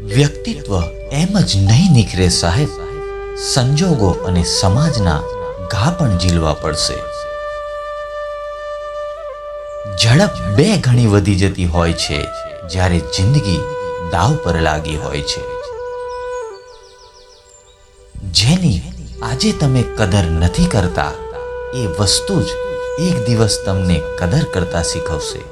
વ્યક્તિત્વ એમ જ નહીં નીકળે સાહેબ, સંજોગો અને સમાજના ઘા પણ ઝીલવા પડશે. ઝડપ બે ઘણી વધી જતી હોય છે જ્યારે જિંદગી દાવ પર લાગી હોય છે. જેની આજે તમે કદર નથી કરતા એ વસ્તુ જ એક દિવસ તમને કદર કરતા શીખવશે.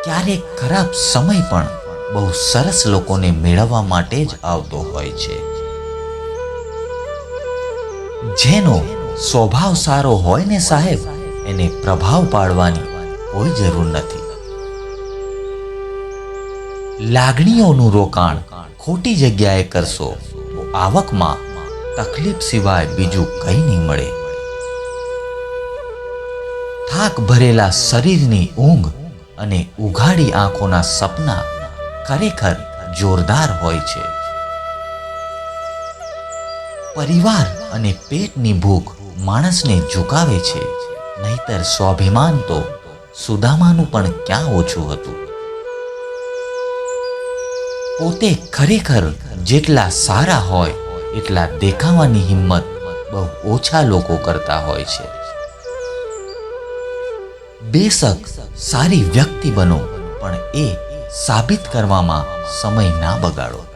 ક્યારેક ખરાબ સમય પણ બહુ સરસ લોકોને મેળવવા માટે જ આવતો હોય છે. જેનો સ્વભાવ સારો હોય ને સાહેબ, એને પ્રભાવ પાડવાની કોઈ જરૂર નથી. લાગણીઓનું રોકાણ ખોટી જગ્યાએ કરશો તો આવકમાં તકલીફ સિવાય બીજું કંઈ નહીં મળે. થાક ભરેલા શરીરની ઊંઘ અને ઉઘાડી આંખોના સપના ખરેખર જોરદાર હોય છે. પરિવાર અને પેટની ભૂખ માણસને ઝુકાવે છે, નહીતર સ્વાભિમાન તો સુદામાનું પણ ક્યાં ઓછું હતું. પોતે ખરેખર જેટલા સારા હોય એટલા દેખાવાની હિંમત બહુ ઓછા લોકો કરતા હોય છે. બેશક સારી વ્યક્તિ બનો, પણ એ સાબિત કરવામાં સમય ના બગાડો.